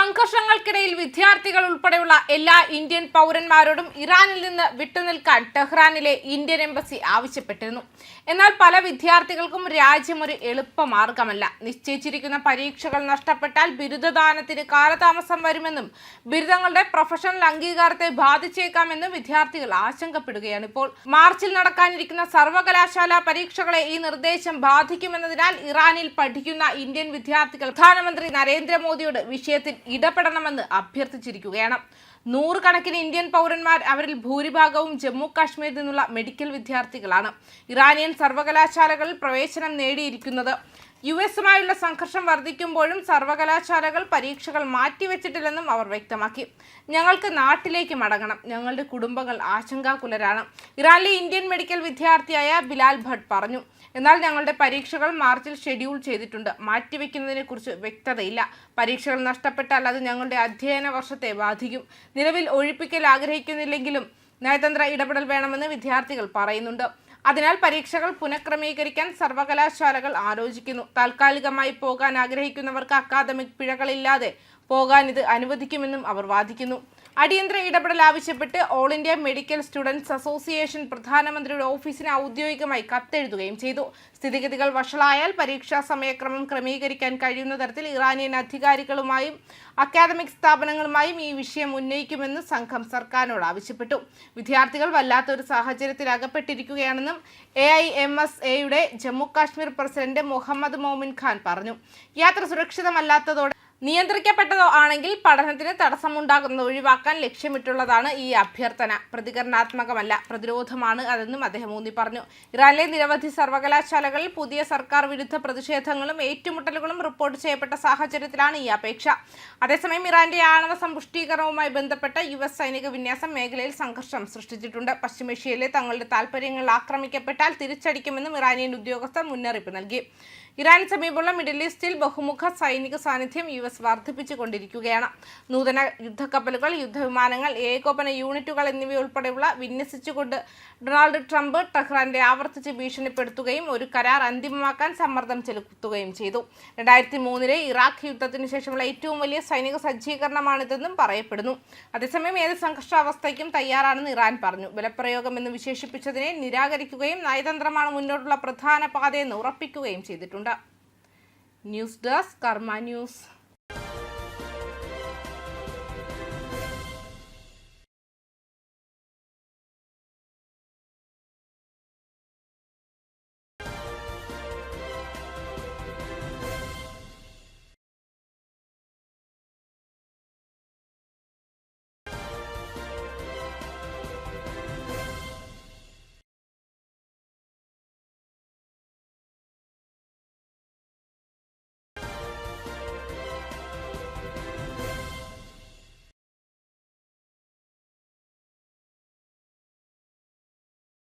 സംഘർഷങ്ങൾക്കിടയിൽ വിദ്യാർത്ഥികൾ ഉൾപ്പെടെയുള്ള എല്ലാ ഇന്ത്യൻ പൗരന്മാരോടും ഇറാനിൽ നിന്ന് വിട്ടുനിൽക്കാൻ ടെഹ്റാനിലെ ഇന്ത്യൻ എംബസി ആവശ്യപ്പെട്ടിരുന്നു. എന്നാൽ പല വിദ്യാർത്ഥികൾക്കും രാജ്യം ഒരു എളുപ്പമാർഗമല്ല. നിശ്ചയിച്ചിരിക്കുന്ന പരീക്ഷകൾ നഷ്ടപ്പെട്ടാൽ ബിരുദദാനത്തിന് കാലതാമസം വരുമെന്നും ബിരുദങ്ങളുടെ പ്രൊഫഷണൽ അംഗീകാരത്തെ ബാധിച്ചേക്കാമെന്നും വിദ്യാർത്ഥികൾ ആശങ്കപ്പെടുകയാണ്. ഇപ്പോൾ മാർച്ചിൽ നടക്കാനിരിക്കുന്ന സർവകലാശാല പരീക്ഷകളെ ഈ നിർദ്ദേശം ബാധിക്കുമെന്നതിനാൽ ഇറാനിൽ പഠിക്കുന്ന ഇന്ത്യൻ വിദ്യാർത്ഥികൾ പ്രധാനമന്ത്രി നരേന്ദ്രമോദിയോട് വിഷയത്തിൽ ഇടപെടണമെന്ന് അഭ്യർത്ഥിച്ചിരിക്കുകയാണ്. നൂറുകണക്കിന് ഇന്ത്യൻ പൗരന്മാർ, അവരിൽ ഭൂരിഭാഗവും ജമ്മു കാശ്മീരിൽ നിന്നുള്ള മെഡിക്കൽ വിദ്യാർത്ഥികളാണ് ഇറാനിയൻ സർവകലാശാലകളിൽ പ്രവേശനം നേടിയിരിക്കുന്നത്. യുഎസുമായുള്ള സംഘർഷം വർദ്ധിക്കുമ്പോഴും സർവകലാശാലകൾ പരീക്ഷകൾ മാറ്റിവെച്ചിട്ടില്ലെന്നും അവർ വ്യക്തമാക്കി. ഞങ്ങൾക്ക് നാട്ടിലേക്ക് മടങ്ങണം, ഞങ്ങളുടെ കുടുംബങ്ങൾ ആശങ്കാകുലരാണ്, ഇറാനിലെ ഇന്ത്യൻ മെഡിക്കൽ വിദ്യാർത്ഥിയായ ബിലാൽ ഭട്ട് പറഞ്ഞു. എന്നാൽ ഞങ്ങളുടെ പരീക്ഷകൾ മാർച്ചിൽ ഷെഡ്യൂൾ ചെയ്തിട്ടുണ്ട്, മാറ്റിവെക്കുന്നതിനെ കുറിച്ച് വ്യക്തതയില്ല. പരീക്ഷകൾ നഷ്ടപ്പെട്ടാൽ അത് ഞങ്ങളുടെ അധ്യയന വർഷത്തെ ബാധിക്കും. നിലവിൽ ഒഴിപ്പിക്കൽ ആഗ്രഹിക്കുന്നില്ലെങ്കിലും നയതന്ത്ര ഇടപെടൽ വേണമെന്ന് വിദ്യാർത്ഥികൾ പറയുന്നുണ്ട്. അതിനാൽ പരീക്ഷകൾ പുനഃക്രമീകരിക്കാൻ സർവകലാശാലകൾ ആലോചിക്കുന്നു. താൽക്കാലികമായി പോകാൻ ആഗ്രഹിക്കുന്നവർക്ക് അക്കാദമിക് പിഴകളില്ലാതെ പോകാൻ ഇത് അനുവദിക്കുമെന്നും അവർ വാദിക്കുന്നു. അടിയന്തര ഇടപെടൽ ആവശ്യപ്പെട്ട് all India medical students association പ്രധാനമന്ത്രിയുടെ ഓഫീസിന് ഔദ്യോഗികമായി കത്തെഴുതുകയും ചെയ്തു. സ്ഥിതിഗതികൾ വഷളായാൽ പരീക്ഷാ സമയക്രമം ക്രമീകരിക്കാൻ കഴിയുന്ന തരത്തിൽ ഇറാനിയൻ അധികാരികളുമായും അക്കാദമിക് സ്ഥാപനങ്ങളുമായും ഈ വിഷയം ഉന്നയിക്കുമെന്ന് സംഘം സർക്കാരിനോട് ആവശ്യപ്പെട്ടു. വിദ്യാർത്ഥികൾ വല്ലാത്തൊരു സാഹചര്യത്തിൽ അകപ്പെട്ടിരിക്കുകയാണെന്നും AIMSAയുടെ ജമ്മു കാശ്മീർ പ്രസിഡന്റ് മുഹമ്മദ് മോമിൻ ഖാൻ പറഞ്ഞു. യാത്ര സുരക്ഷിതമല്ലാത്തതോടെ നിയന്ത്രിക്കപ്പെട്ടതോ ആണെങ്കിൽ പഠനത്തിന് തടസ്സമുണ്ടാകുന്നത് ഒഴിവാക്കാൻ ലക്ഷ്യമിട്ടുള്ളതാണ് ഈ അഭ്യർത്ഥന. പ്രതികരണാത്മകമല്ല, പ്രതിരോധമാണ് അതെന്നും അദ്ദേഹം ഊന്നി പറഞ്ഞു. ഇറാനിലെ നിരവധി സർവകലാശാലകളിൽ പുതിയ സർക്കാർ വിരുദ്ധ പ്രതിഷേധങ്ങളും ഏറ്റുമുട്ടലുകളും റിപ്പോർട്ട് ചെയ്യപ്പെട്ട സാഹചര്യത്തിലാണ് ഈ അപേക്ഷ. അതേസമയം ഇറാന്റെ ആണവ സമ്പുഷ്ടീകരണവുമായി ബന്ധപ്പെട്ട US സൈനിക വിന്യാസം മേഖലയിൽ സംഘർഷം സൃഷ്ടിച്ചിട്ടുണ്ട്. പശ്ചിമേഷ്യയിലെ തങ്ങളുടെ താൽപര്യങ്ങൾ ആക്രമിക്കപ്പെട്ടാൽ തിരിച്ചടിക്കുമെന്നും ഇറാനിയൻ ഉദ്യോഗസ്ഥർ മുന്നറിയിപ്പ് നൽകി. ഇറാന് സമീപമുള്ള മിഡിൽ ഈസ്റ്റിൽ ബഹുമുഖ സൈനിക സാന്നിധ്യം US വർദ്ധിപ്പിച്ചുകൊണ്ടിരിക്കുകയാണ്. നൂതന യുദ്ധക്കപ്പലുകൾ, യുദ്ധവിമാനങ്ങൾ, ഏകോപന യൂണിറ്റുകൾ എന്നിവയുൾപ്പെടെയുള്ള വിന്യസിച്ചുകൊണ്ട് ഡൊണാൾഡ് ട്രംപ് ടെഹ്റാനെ ആവർത്തിച്ച് ഭീഷണിപ്പെടുത്തുകയും ഒരു കരാർ അന്തിമമാക്കാൻ സമ്മർദ്ദം ചെലുത്തുകയും ചെയ്തു. 2003 ഇറാഖ് യുദ്ധത്തിന് ശേഷമുള്ള ഏറ്റവും വലിയ സൈനിക സജ്ജീകരണമാണിതെന്നും പറയപ്പെടുന്നു. അതേസമയം ഏത് സംഘർഷാവസ്ഥയ്ക്കും തയ്യാറാണെന്ന് ഇറാൻ പറഞ്ഞു. ബലപ്രയോഗം എന്ന് വിശേഷിപ്പിച്ചതിനെ നിരാകരിക്കുകയും നയതന്ത്രമാണ് മുന്നോട്ടുള്ള പ്രധാന പാതയെന്ന് ഉറപ്പിക്കുകയും ചെയ്തിട്ടുണ്ട്. ന്യൂസ് ഡെസ്ക് കർമ്മ ന്യൂസ്.